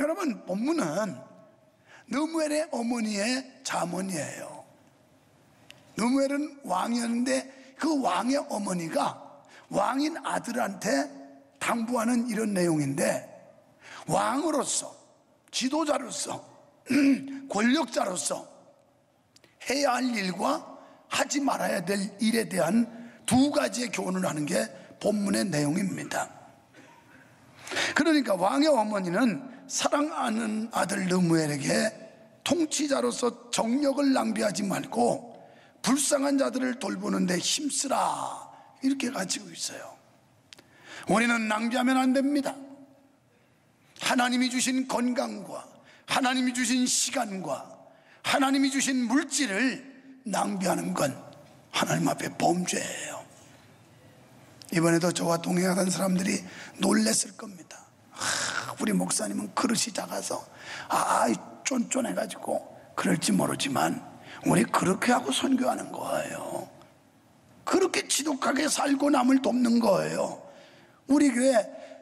여러분, 본문은 느무엘의 어머니의 자문이에요. 느무엘은 왕이었는데 그 왕의 어머니가 왕인 아들한테 당부하는 이런 내용인데, 왕으로서, 지도자로서, 권력자로서 해야 할 일과 하지 말아야 될 일에 대한 두 가지의 교훈을 하는 게 본문의 내용입니다. 그러니까 왕의 어머니는 사랑하는 아들 느무엘에게 통치자로서 정력을 낭비하지 말고 불쌍한 자들을 돌보는 데 힘쓰라, 이렇게 가르치고 있어요. 우리는 낭비하면 안 됩니다. 하나님이 주신 건강과 하나님이 주신 시간과 하나님이 주신 물질을 낭비하는 건 하나님 앞에 범죄예요. 이번에도 저와 동행하던 사람들이 놀랬을 겁니다. 우리 목사님은 그릇이 작아서 쫀쫀해가지고 그럴지 모르지만 우리 그렇게 하고 선교하는 거예요. 그렇게 지독하게 살고 남을 돕는 거예요. 우리 교회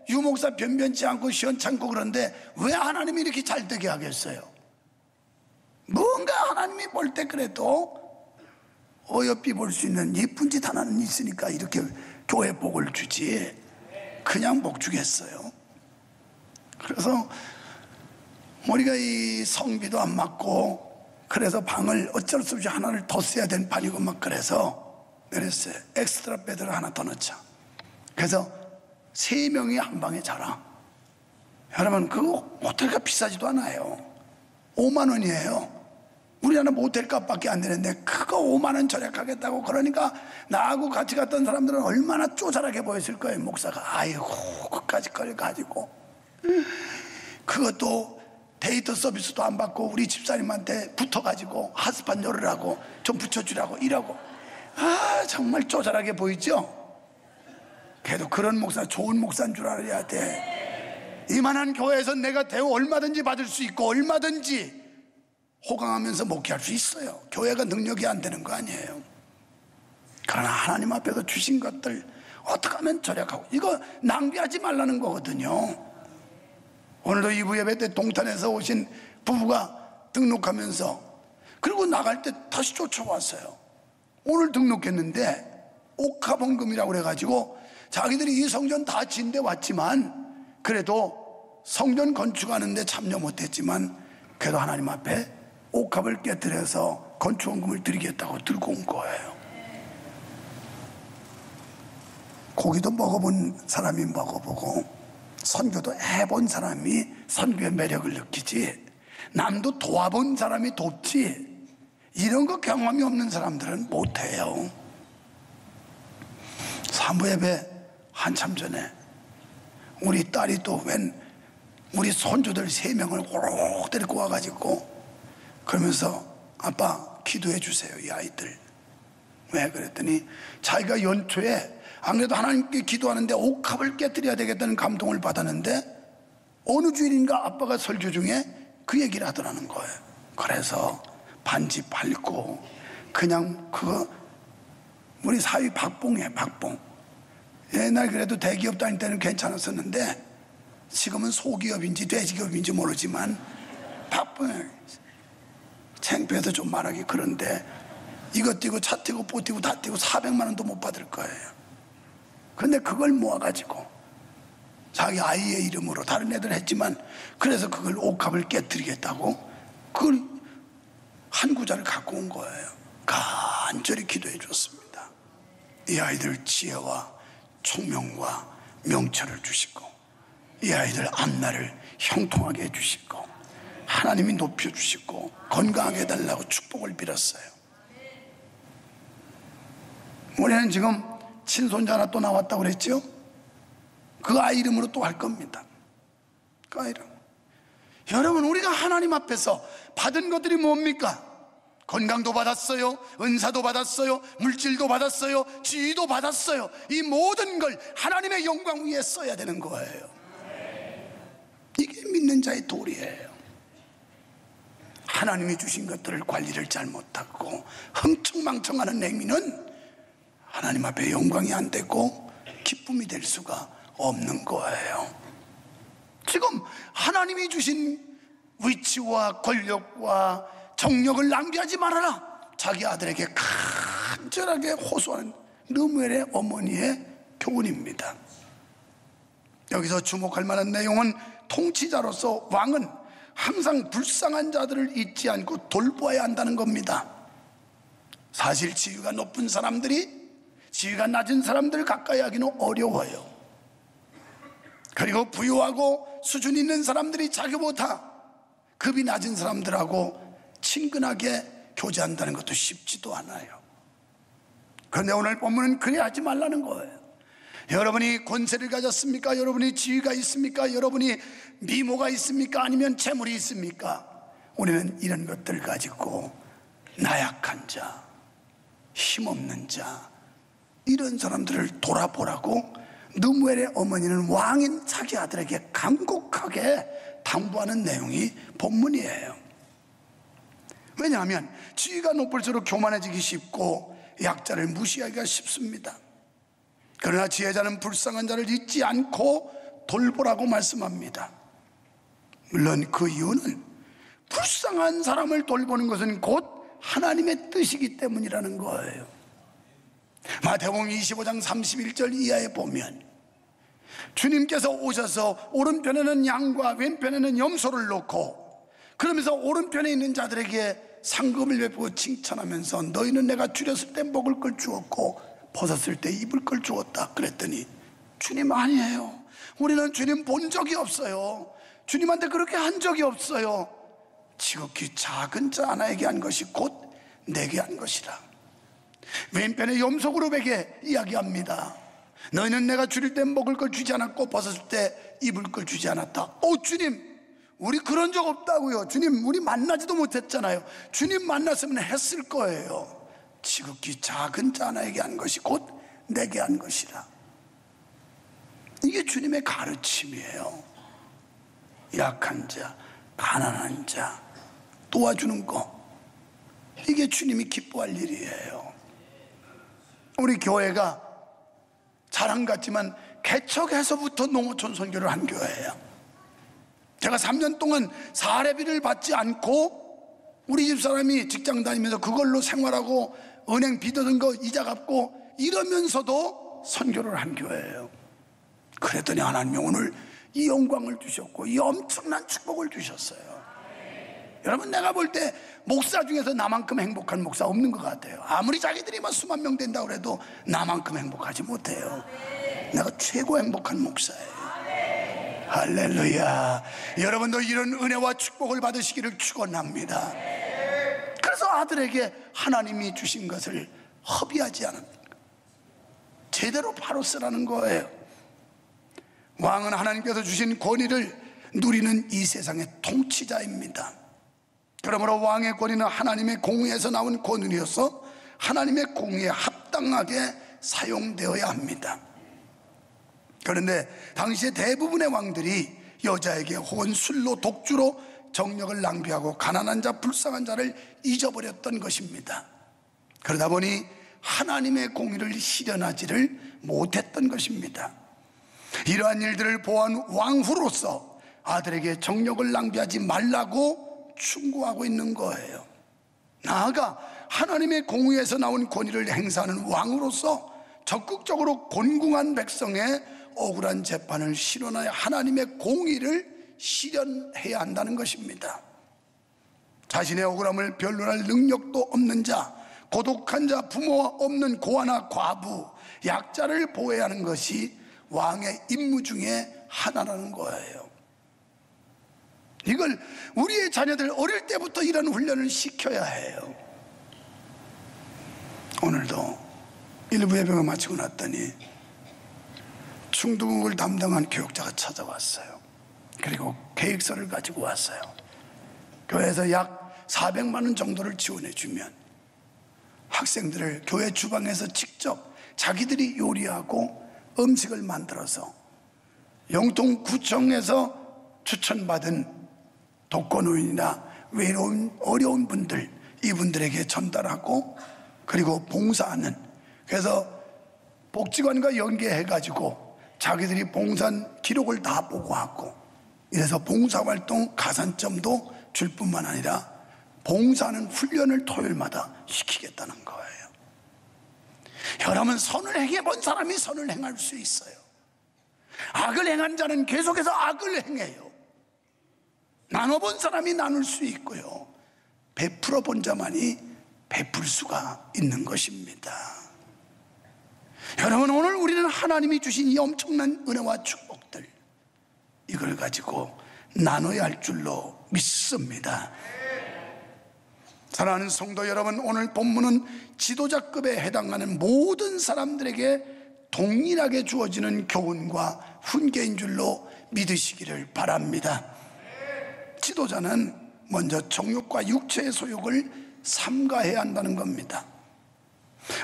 유목사 변변치 않고 시원찮고 그런데 왜 하나님이 이렇게 잘되게 하겠어요? 뭔가 하나님이 볼 때 그래도 어여삐 볼 수 있는 예쁜 짓 하나는 있으니까 이렇게 교회 복을 주지 그냥 복 주겠어요? 그래서 우리가 이 성비도 안 맞고 그래서 방을 어쩔 수 없이 하나를 더 써야 되는 판이고 막 그래서 그랬어요. 엑스트라 베드를 하나 더 넣자. 그래서 3명이 한 방에 자라. 여러분, 그 호텔가 비싸지도 않아요. 5만 원이에요. 우리나라 모텔값밖에 안 되는데 그거 5만 원 절약하겠다고. 그러니까 나하고 같이 갔던 사람들은 얼마나 쪼잘하게 보였을 거예요. 목사가 아이고 그까지 걸 가지고, 그것도 데이터 서비스도 안 받고 우리 집사님한테 붙어가지고 하스판 열으라고 좀 붙여주라고 이러고, 정말 쪼잘하게 보이죠? 그래도 그런 목사, 좋은 목사인 줄 알아야 돼. 이만한 교회에서 내가 대우 얼마든지 받을 수 있고 얼마든지 호강하면서 목회할 수 있어요. 교회가 능력이 안 되는 거 아니에요. 그러나 하나님 앞에서 주신 것들 어떻게 하면 절약하고, 이거 낭비하지 말라는 거거든요. 오늘도 2부 예배 때 동탄에서 오신 부부가 등록하면서 그리고 나갈 때 다시 쫓아왔어요. 오늘 등록했는데 옥합원금이라고 그래가지고 자기들이 이 성전 다 진데 왔지만 그래도 성전 건축하는데 참여 못했지만 그래도 하나님 앞에 옥합을 깨뜨려서 건축원금을 드리겠다고 들고 온 거예요. 고기도 먹어본 사람이 먹어보고 선교도 해본 사람이 선교의 매력을 느끼지, 남도 도와본 사람이 돕지, 이런 거 경험이 없는 사람들은 못해요. 사무예배 한참 전에 우리 딸이 또 우리 손주들 3명을 호록 데리고 와가지고 그러면서 아빠 기도해 주세요 이 아이들. 왜 그랬더니 자기가 연초에 안 그래도 하나님께 기도하는데 옥합을 깨뜨려야 되겠다는 감동을 받았는데 어느 주일인가 아빠가 설교 중에 그 얘기를 하더라는 거예요. 그래서 반지 팔고 그냥 그거 우리 사위 박봉이에요. 박봉. 옛날 그래도 대기업 다닐 때는 괜찮았었는데 지금은 소기업인지 돼지기업인지 모르지만 박봉, 창피해서 좀 말하기 그런데 이거 띄고 차 띄고 뽀 띄고 다 띄고 400만 원도 못 받을 거예요. 그런데 그걸 모아가지고 자기 아이의 이름으로 다른 애들 했지만 그래서 그걸 옥합을 깨뜨리겠다고 그걸 한 구자를 갖고 온 거예요. 간절히 기도해 줬습니다. 이 아이들 지혜와 총명과 명철을 주시고 이 아이들 앞날을 형통하게 해주시고 하나님이 높여주시고 건강하게 해달라고 축복을 빌었어요. 우리는 지금 친손자 하나 또 나왔다고 그랬죠? 그 아이 이름으로 또 할 겁니다. 그 아이 이름. 여러분, 우리가 하나님 앞에서 받은 것들이 뭡니까? 건강도 받았어요, 은사도 받았어요, 물질도 받았어요, 지위도 받았어요. 이 모든 걸 하나님의 영광 위에 써야 되는 거예요. 이게 믿는 자의 도리예요. 하나님이 주신 것들을 관리를 잘 못하고 흥청망청하는 행위는 하나님 앞에 영광이 안 되고 기쁨이 될 수가 없는 거예요. 지금 하나님이 주신 위치와 권력과 정력을 낭비하지 말아라, 자기 아들에게 간절하게 호소하는 르무엘의 어머니의 교훈입니다. 여기서 주목할 만한 내용은 통치자로서 왕은 항상 불쌍한 자들을 잊지 않고 돌보아야 한다는 겁니다. 사실 지위가 높은 사람들이 지위가 낮은 사람들을 가까이 하기는 어려워요. 그리고 부유하고 수준 있는 사람들이 자기보다 급이 낮은 사람들하고 친근하게 교제한다는 것도 쉽지도 않아요. 그런데 오늘 본문은 그래 하지 말라는 거예요. 여러분이 권세를 가졌습니까? 여러분이 지위가 있습니까? 여러분이 미모가 있습니까? 아니면 재물이 있습니까? 우리는 이런 것들을 가지고 나약한 자, 힘없는 자, 이런 사람들을 돌아보라고 르무엘의 어머니는 왕인 자기 아들에게 간곡하게 당부하는 내용이 본문이에요. 왜냐하면 지위가 높을수록 교만해지기 쉽고 약자를 무시하기가 쉽습니다. 그러나 지혜자는 불쌍한 자를 잊지 않고 돌보라고 말씀합니다. 물론 그 이유는 불쌍한 사람을 돌보는 것은 곧 하나님의 뜻이기 때문이라는 거예요. 마태복음 25장 31절 이하에 보면 주님께서 오셔서 오른편에는 양과 왼편에는 염소를 놓고 그러면서 오른편에 있는 자들에게 상급을 베푸고 칭찬하면서 너희는 내가 줄였을 때 먹을 걸 주었고 벗었을 때 입을 걸 주었다 그랬더니 주님 아니에요, 우리는 주님 본 적이 없어요, 주님한테 그렇게 한 적이 없어요, 지극히 작은 자 하나에게 한 것이 곧 내게 한 것이라. 왼편의 염소 그룹에게 이야기합니다. 너희는 내가 줄일 때 먹을 걸 주지 않았고 벗었을 때 입을 걸 주지 않았다. 주님, 우리 그런 적 없다고요. 주님, 우리 만나지도 못했잖아요. 주님 만났으면 했을 거예요. 지극히 작은 자 하나에게 한 것이 곧 내게 한 것이라. 이게 주님의 가르침이에요. 약한 자, 가난한 자 도와주는 거, 이게 주님이 기뻐할 일이에요. 우리 교회가 자랑 같지만 개척해서부터 농어촌 선교를 한 교회예요. 제가 3년 동안 사례비를 받지 않고 우리 집사람이 직장 다니면서 그걸로 생활하고 은행 빚어둔 거 이자 갚고 이러면서도 선교를 한 교회예요. 그랬더니 하나님이 오늘 이 영광을 주셨고 이 엄청난 축복을 주셨어요. 여러분, 내가 볼 때 목사 중에서 나만큼 행복한 목사 없는 것 같아요. 아무리 자기들이 수만 명 된다고 해도 나만큼 행복하지 못해요. 내가 최고 행복한 목사예요. 할렐루야. 여러분도 이런 은혜와 축복을 받으시기를 축원합니다. 그래서 아들에게 하나님이 주신 것을 허비하지 않은, 제대로 바로 쓰라는 거예요. 왕은 하나님께서 주신 권위를 누리는 이 세상의 통치자입니다. 그러므로 왕의 권위는 하나님의 공의에서 나온 권위여서 하나님의 공의에 합당하게 사용되어야 합니다. 그런데 당시에 대부분의 왕들이 여자에게 혹은 술로 독주로 정력을 낭비하고 가난한 자, 불쌍한 자를 잊어버렸던 것입니다. 그러다 보니 하나님의 공의를 실현하지를 못했던 것입니다. 이러한 일들을 보한 왕후로서 아들에게 정력을 낭비하지 말라고 충고하고 있는 거예요. 나아가 하나님의 공의에서 나온 권위를 행사하는 왕으로서 적극적으로 곤궁한 백성의 억울한 재판을 실현하여 하나님의 공의를 실현해야 한다는 것입니다. 자신의 억울함을 변론할 능력도 없는 자, 고독한 자, 부모가 없는 고아나 과부, 약자를 보호해야 하는 것이 왕의 임무 중에 하나라는 거예요. 이걸 우리의 자녀들 어릴 때부터 이런 훈련을 시켜야 해요. 오늘도 일부 예배가 마치고 났더니 충동을 담당한 교육자가 찾아왔어요. 그리고 계획서를 가지고 왔어요. 교회에서 약 400만 원 정도를 지원해 주면 학생들을 교회 주방에서 직접 자기들이 요리하고 음식을 만들어서 영통구청에서 추천받은 독거노인이나 외로운 어려운 분들, 이분들에게 전달하고 그리고 봉사하는, 그래서 복지관과 연계해가지고 자기들이 봉사한 기록을 다 보고하고 이래서 봉사활동 가산점도 줄 뿐만 아니라 봉사하는 훈련을 토요일마다 시키겠다는 거예요. 여러분, 선을 행해본 사람이 선을 행할 수 있어요. 악을 행한 자는 계속해서 악을 행해요. 나눠본 사람이 나눌 수 있고요, 베풀어 본 자만이 베풀 수가 있는 것입니다. 여러분, 오늘 우리는 하나님이 주신 이 엄청난 은혜와 축복들, 이걸 가지고 나눠야 할 줄로 믿습니다. 사랑하는 성도 여러분, 오늘 본문은 지도자급에 해당하는 모든 사람들에게 동일하게 주어지는 교훈과 훈계인 줄로 믿으시기를 바랍니다. 지도자는 먼저 정욕과 육체의 소욕을 삼가해야 한다는 겁니다.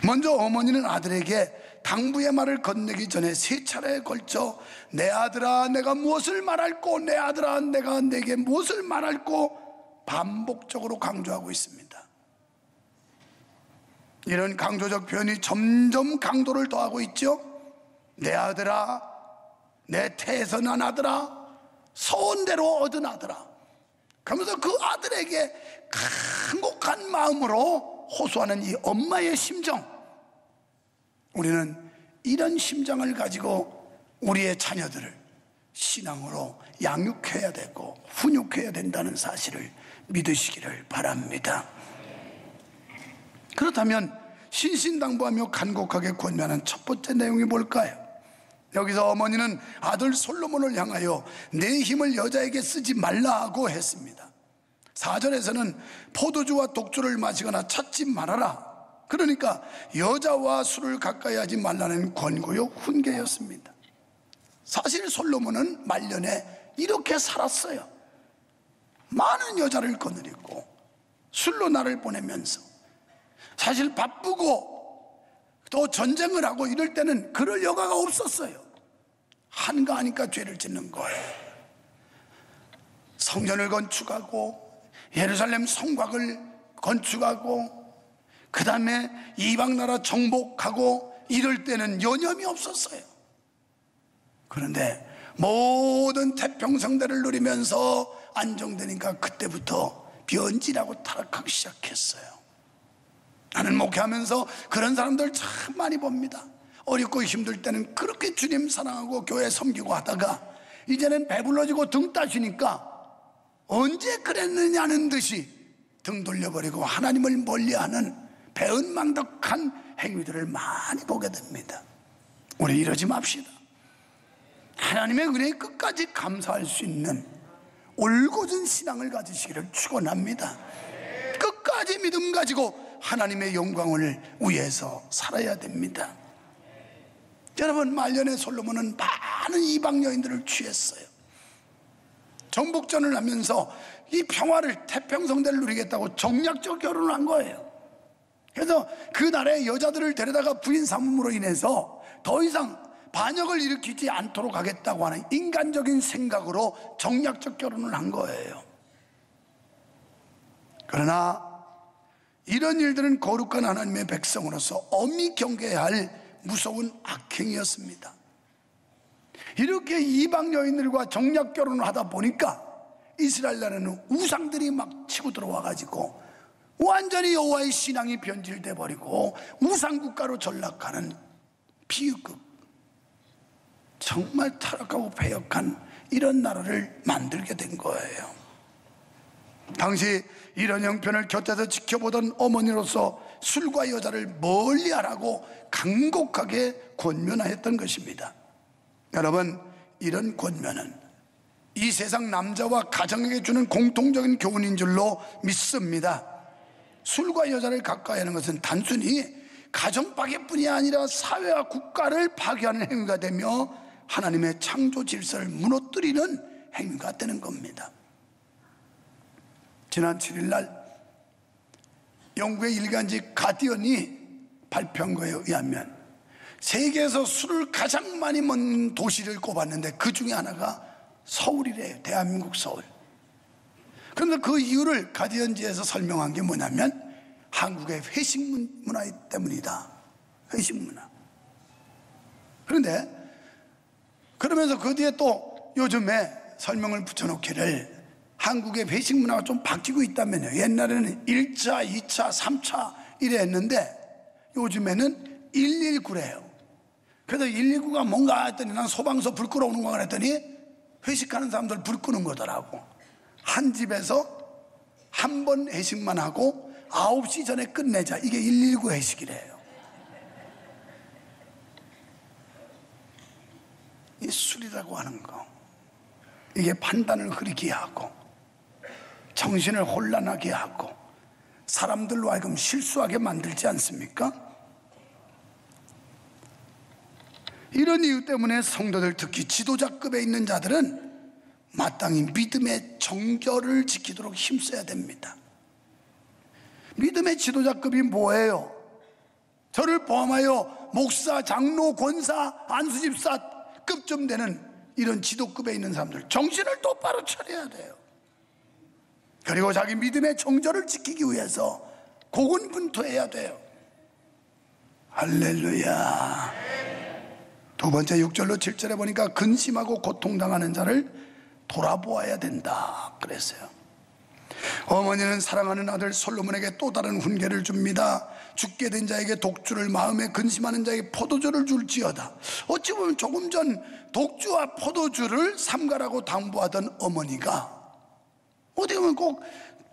먼저 어머니는 아들에게 당부의 말을 건네기 전에 3차례에 걸쳐 내 아들아 내가 무엇을 말할꼬, 내 아들아 내가 내게 무엇을 말할꼬 반복적으로 강조하고 있습니다. 이런 강조적 표현이 점점 강도를 더하고 있죠. 내 아들아, 내 태에서 난 아들아, 소원대로 얻은 아들아, 그러면서 그 아들에게 간곡한 마음으로 호소하는 이 엄마의 심정, 우리는 이런 심정을 가지고 우리의 자녀들을 신앙으로 양육해야 되고 훈육해야 된다는 사실을 믿으시기를 바랍니다. 그렇다면 신신당부하며 간곡하게 권면하는 첫 번째 내용이 뭘까요? 여기서 어머니는 아들 솔로몬을 향하여 내 힘을 여자에게 쓰지 말라 하고 했습니다. 4절에서는 포도주와 독주를 마시거나 찾지 말아라, 그러니까 여자와 술을 가까이 하지 말라는 권고요, 훈계였습니다. 사실 솔로몬은 말년에 이렇게 살았어요. 많은 여자를 거느리고 술로 날을 보내면서, 사실 바쁘고 또 전쟁을 하고 이럴 때는 그럴 여가가 없었어요. 한가하니까 죄를 짓는 거예요. 성전을 건축하고 예루살렘 성곽을 건축하고 그 다음에 이방 나라 정복하고 이럴 때는 여념이 없었어요. 그런데 모든 태평성대를 누리면서 안정되니까 그때부터 변질하고 타락하기 시작했어요. 나는 목회하면서 그런 사람들 참 많이 봅니다. 어렵고 힘들 때는 그렇게 주님 사랑하고 교회 섬기고 하다가 이제는 배불러지고 등 따시니까 언제 그랬느냐는 듯이 등 돌려버리고 하나님을 멀리하는 배은망덕한 행위들을 많이 보게 됩니다. 우리 이러지 맙시다. 하나님의 은혜에 끝까지 감사할 수 있는 올곧은 신앙을 가지시기를 축원합니다. 끝까지 믿음 가지고 하나님의 영광을 위해서 살아야 됩니다. 여러분, 말년에 솔로몬은 많은 이방 여인들을 취했어요. 정복전을 하면서 이 평화를, 태평성대를 누리겠다고 정략적 결혼을 한 거예요. 그래서 그 나라의 여자들을 데려다가 부인 삼음으로 인해서 더 이상 반역을 일으키지 않도록 하겠다고 하는 인간적인 생각으로 정략적 결혼을 한 거예요. 그러나 이런 일들은 거룩한 하나님의 백성으로서 엄히 경계해야 할 무서운 악행이었습니다. 이렇게 이방 여인들과 정략 결혼을 하다 보니까 이스라엘 나라는 우상들이 막 치고 들어와 가지고 완전히 여호와의 신앙이 변질돼 버리고 우상국가로 전락하는 비극, 정말 타락하고 패역한 이런 나라를 만들게 된 거예요. 당시 이런 형편을 곁에서 지켜보던 어머니로서 술과 여자를 멀리하라고 간곡하게 권면하였던 것입니다. 여러분, 이런 권면은 이 세상 남자와 가정에게 주는 공통적인 교훈인 줄로 믿습니다. 술과 여자를 가까이 하는 것은 단순히 가정 파괴뿐이 아니라 사회와 국가를 파괴하는 행위가 되며 하나님의 창조 질서를 무너뜨리는 행위가 되는 겁니다. 지난 7일 날 영국의 일간지 가디언이 발표한 거에 의하면 세계에서 술을 가장 많이 먹는 도시를 꼽았는데 그 중에 하나가 서울이래요. 대한민국 서울. 그런데 그 이유를 가디언지에서 설명한 게 뭐냐면 한국의 회식 문화 때문이다. 회식 문화. 그런데 그러면서 그 뒤에 또 요즘에 설명을 붙여놓기를 한국의 회식 문화가 좀 바뀌고 있다면요. 옛날에는 1차, 2차, 3차 이래 했는데 요즘에는 119래요. 그래서 119가 뭔가 했더니 난 소방서 불 끄러오는 거 그랬더니 회식하는 사람들 불 끄는 거더라고. 한 집에서 한 번 회식만 하고 9시 전에 끝내자. 이게 119 회식이래요. 이 술이라고 하는 거, 이게 판단을 흐리게 하고 정신을 혼란하게 하고 사람들로 하여금 실수하게 만들지 않습니까? 이런 이유 때문에 성도들, 특히 지도자급에 있는 자들은 마땅히 믿음의 정결을 지키도록 힘써야 됩니다. 믿음의 지도자급이 뭐예요? 저를 포함하여 목사, 장로, 권사, 안수집사급 좀 되는 이런 지도급에 있는 사람들, 정신을 똑바로 차려야 돼요. 그리고 자기 믿음의 정절을 지키기 위해서 고군분투해야 돼요. 할렐루야. 두 번째 6절로 7절에 보니까 근심하고 고통당하는 자를 돌아보아야 된다 그랬어요. 어머니는 사랑하는 아들 솔로몬에게 또 다른 훈계를 줍니다. 죽게 된 자에게 독주를, 마음에 근심하는 자에게 포도주를 줄지어다. 어찌 보면 조금 전 독주와 포도주를 삼가라고 당부하던 어머니가 어떻게 보면 꼭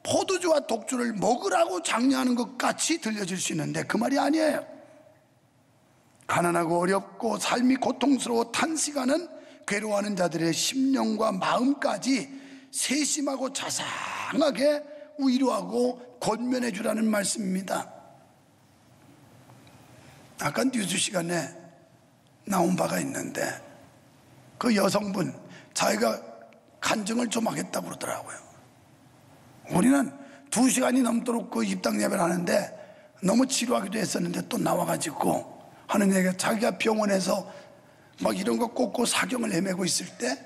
포도주와 독주를 먹으라고 장려하는 것 같이 들려질 수 있는데 그 말이 아니에요. 가난하고 어렵고 삶이 고통스러워 탄식하는 괴로워하는 자들의 심령과 마음까지 세심하고 자상하게 위로하고 권면해 주라는 말씀입니다. 아까 뉴스 시간에 나온 바가 있는데 그 여성분 자기가 간증을 좀 하겠다고 그러더라고요. 우리는 2시간이 넘도록 그 입당 예배를 하는데 너무 지루하기도 했었는데 또 나와가지고 하는 얘기가, 자기가 병원에서 막 이런 거 꽂고 사경을 헤매고 있을 때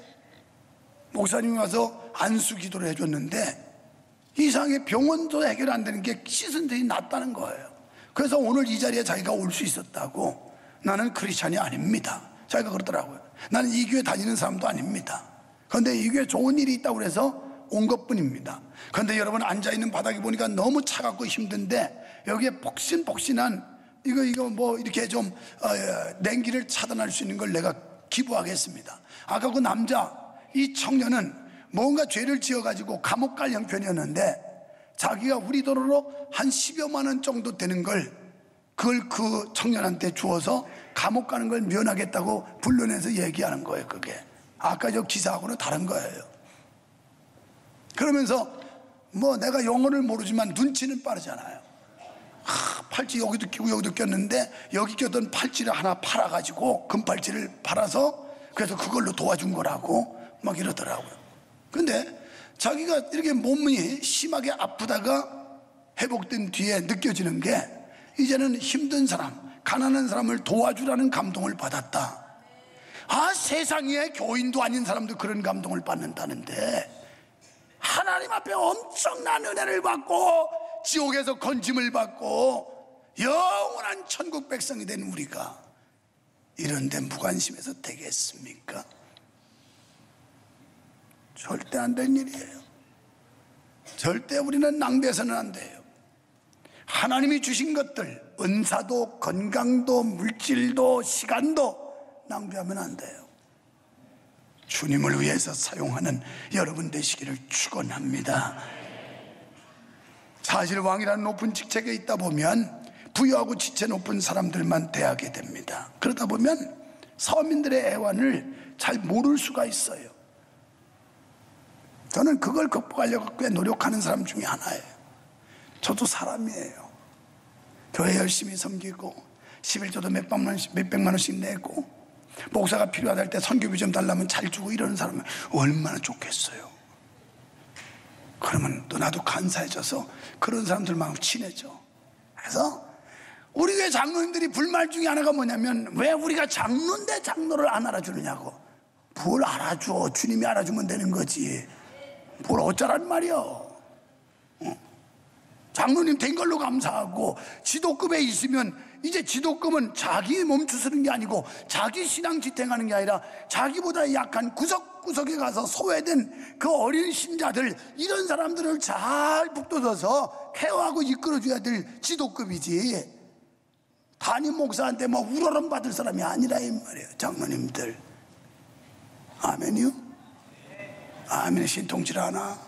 목사님이 와서 안수 기도를 해줬는데 이상하게 병원도 해결 안 되는 게 씻은 데이 낫다는 거예요. 그래서 오늘 이 자리에 자기가 올 수 있었다고. 나는 크리스찬이 아닙니다. 자기가 그러더라고요. 나는 이 교회 다니는 사람도 아닙니다. 그런데 이 교회 좋은 일이 있다고 그래서 온 것뿐입니다. 그런데 여러분 앉아있는 바닥에 보니까 너무 차갑고 힘든데 여기에 폭신폭신한 이거 뭐 이렇게 좀 냉기를 차단할 수 있는 걸 내가 기부하겠습니다. 아까 그 남자, 이 청년은 뭔가 죄를 지어가지고 감옥 갈 형편이었는데 자기가 우리 돈으로 한 10여만 원 정도 되는 걸 그걸 그 청년한테 주어서 감옥 가는 걸 면하겠다고 불러내서 얘기하는 거예요. 그게 아까 저 기사하고는 다른 거예요. 그러면서 뭐 내가 영어를 모르지만 눈치는 빠르잖아요. 팔찌 여기도 끼고 여기도 꼈는데 여기 꼈던 팔찌를 하나 팔아가지고 금팔찌를 팔아서 그래서 그걸로 도와준 거라고 막 이러더라고요. 근데 자기가 이렇게 몸이 심하게 아프다가 회복된 뒤에 느껴지는 게 이제는 힘든 사람, 가난한 사람을 도와주라는 감동을 받았다. 아, 세상에 교인도 아닌 사람도 그런 감동을 받는다는데 하나님 앞에 엄청난 은혜를 받고 지옥에서 건짐을 받고 영원한 천국 백성이 된 우리가 이런데 무관심해서 되겠습니까? 절대 안 된 일이에요. 절대 우리는 낭비해서는 안 돼요. 하나님이 주신 것들, 은사도 건강도 물질도 시간도 낭비하면 안 돼요. 주님을 위해서 사용하는 여러분 되시기를 축원합니다. 사실 왕이라는 높은 직책에 있다 보면 부유하고 지체 높은 사람들만 대하게 됩니다. 그러다 보면 서민들의 애환을 잘 모를 수가 있어요. 저는 그걸 극복하려고 꽤 노력하는 사람 중에 하나예요. 저도 사람이에요. 교회 열심히 섬기고 11조도 몇백만 원씩 내고 목사가 필요하다 할 때 선교비 좀 달라면 잘 주고 이러는 사람은 얼마나 좋겠어요. 그러면 또 나도 간사해져서 그런 사람들만 친해져. 그래서 우리 교회 장로님들이 불말 중에 하나가 뭐냐면 왜 우리가 장로인데 장로를 안 알아주느냐고. 뭘 알아줘. 주님이 알아주면 되는 거지. 뭘 어쩌란 말이야. 장로님 된 걸로 감사하고 지도급에 있으면 이제 지도급은 자기 몸추스는 게 아니고 자기 신앙 지탱하는 게 아니라 자기보다 약한 구석구석 구석구석에 가서 소외된 그 어린 신자들, 이런 사람들을 잘 북돋아서 케어하고 이끌어줘야 될 지도급이지, 담임 목사한테 뭐 우러름 받을 사람이 아니라 이 말이에요. 장로님들, 아멘이요? 아멘. 신통질 하나?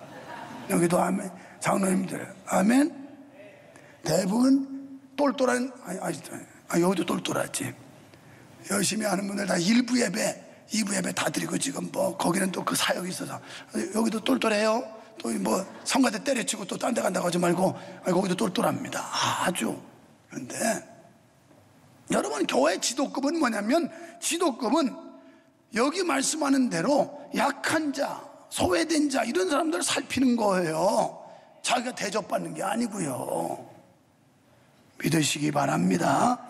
여기도 아멘. 장로님들 아멘. 대부분 똘똘한, 여기도 똘똘하지. 열심히 하는 분들 다 1부 예배 2부 예배 다 드리고, 지금 뭐 거기는 또 그 사역이 있어서 여기도 똘똘해요. 또 뭐 성가대 때려치고 또 딴 데 간다고 하지 말고, 거기도 똘똘합니다. 아주. 그런데 여러분, 교회 지도급은 뭐냐면, 지도급은 여기 말씀하는 대로 약한 자, 소외된 자, 이런 사람들을 살피는 거예요. 자기가 대접받는 게 아니고요. 믿으시기 바랍니다.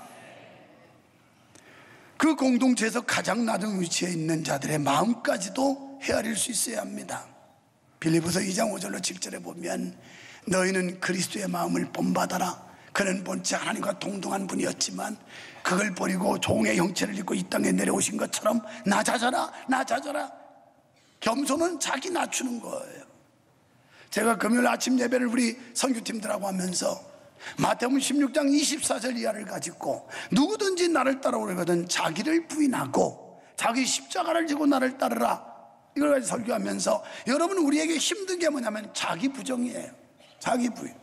그 공동체에서 가장 낮은 위치에 있는 자들의 마음까지도 헤아릴 수 있어야 합니다. 빌립보서 2장 5절로 7절에 보면, 너희는 그리스도의 마음을 본받아라. 그는 본체 하나님과 동등한 분이었지만 그걸 버리고 종의 형체를 입고 이 땅에 내려오신 것처럼 낮아져라, 낮아져라. 겸손은 자기 낮추는 거예요. 제가 금요일 아침 예배를 우리 선교팀들하고 하면서 마태복음 16장 24절 이하를 가지고, 누구든지 나를 따라오려거든 자기를 부인하고 자기 십자가를 지고 나를 따르라, 이걸 가지고 설교하면서, 여러분, 우리에게 힘든 게 뭐냐면 자기 부정이에요. 자기 부인.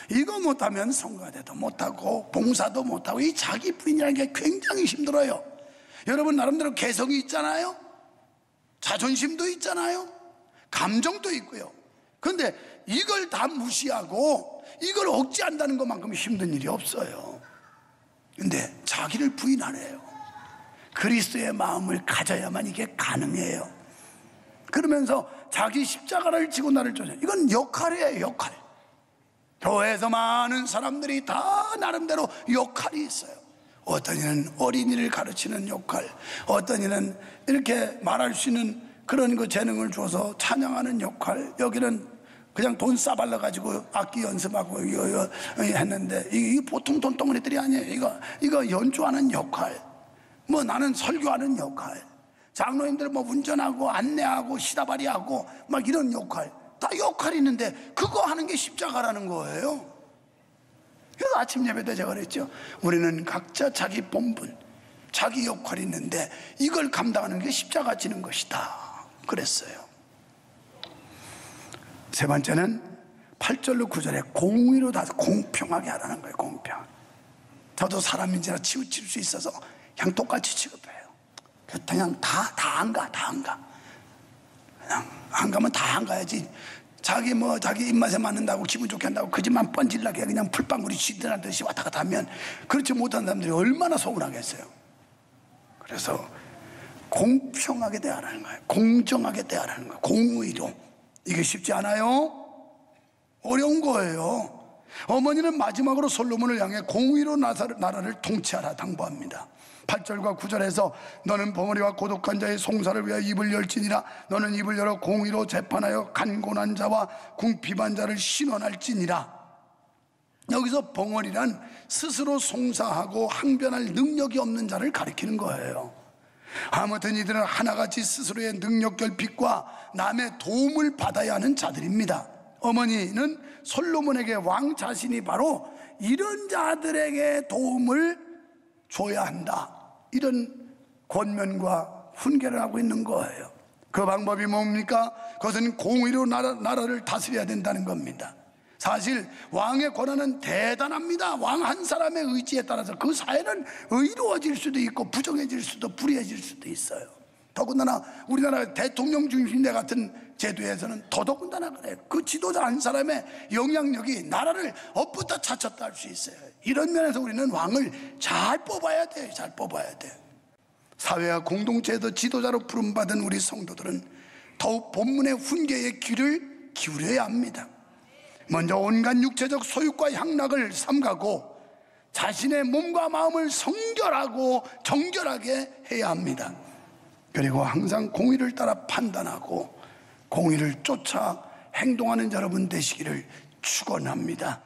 이거 못하면 성가대도 못하고 봉사도 못하고, 이 자기 부인이라는 게 굉장히 힘들어요. 여러분, 나름대로 개성이 있잖아요. 자존심도 있잖아요. 감정도 있고요. 그런데 이걸 다 무시하고 이걸 억제한다는 것만큼 힘든 일이 없어요. 근데 자기를 부인하래요. 그리스도의 마음을 가져야만 이게 가능해요. 그러면서 자기 십자가를 지고 나를 쫓아. 이건 역할이에요, 역할. 교회에서 많은 사람들이 다 나름대로 역할이 있어요. 어떤 이는 어린이를 가르치는 역할, 어떤 이는 이렇게 말할 수 있는 그런 그 재능을 줘서 찬양하는 역할, 여기는 그냥 돈 싸발라 가지고 악기 연습하고 했는데, 이 보통 돈덩어리들이 아니에요. 이거 연주하는 역할, 뭐 나는 설교하는 역할, 장로님들 뭐 운전하고 안내하고 시다바리하고 막 이런 역할, 다 역할이 있는데 그거 하는 게 십자가라는 거예요. 그래서 아침 예배 때 제가 그랬죠. 우리는 각자 자기 본분, 자기 역할이 있는데 이걸 감당하는 게 십자가 지는 것이다, 그랬어요. 세 번째는 8절로 9절에 공의로 다 공평하게 하라는 거예요. 공평. 저도 사람인지라 치우칠 수 있어서 그냥 똑같이 취급해요. 그냥 다 안 가. 그냥 안 가면 다 안 가야지. 자기 입맛에 맞는다고 기분 좋게 한다고 그 집만 뻔질나게 그냥 풀방울이 쥐들하듯이 왔다 갔다 하면, 그렇지 못한 사람들이 얼마나 서운하겠어요. 그래서 공평하게 대하라는 거예요. 공정하게 대하라는 거예요. 공의로. 이게 쉽지 않아요. 어려운 거예요. 어머니는 마지막으로 솔로몬을 향해 공의로 나라를 통치하라 당부합니다. 8절과 9절에서 너는 벙어리와 고독한 자의 송사를 위하여 입을 열지니라. 너는 입을 열어 공의로 재판하여 간곤한 자와 궁핍한 자를 신원할지니라. 여기서 벙어리란 스스로 송사하고 항변할 능력이 없는 자를 가리키는 거예요. 아무튼 이들은 하나같이 스스로의 능력 결핍과 남의 도움을 받아야 하는 자들입니다. 어머니는 솔로몬에게 왕 자신이 바로 이런 자들에게 도움을 줘야 한다, 이런 권면과 훈계를 하고 있는 거예요. 그 방법이 뭡니까? 그것은 공의로 나라를 다스려야 된다는 겁니다. 사실 왕의 권한은 대단합니다. 왕 한 사람의 의지에 따라서 그 사회는 의로워질 수도 있고 부정해질 수도 불의해질 수도 있어요. 더군다나 우리나라 대통령 중심제 같은 제도에서는 더더군다나 그래요. 그 지도자 한 사람의 영향력이 나라를 엇부터 차쳤다 할 수 있어요. 이런 면에서 우리는 왕을 잘 뽑아야 돼요. 잘 뽑아야 돼요. 사회와 공동체에서 지도자로 부름받은 우리 성도들은 더욱 본문의 훈계에 귀를 기울여야 합니다. 먼저 온갖 육체적 소유과 향락을 삼가고 자신의 몸과 마음을 성결하고 정결하게 해야 합니다. 그리고 항상 공의를 따라 판단하고 공의를 쫓아 행동하는 여러분 되시기를 축원합니다.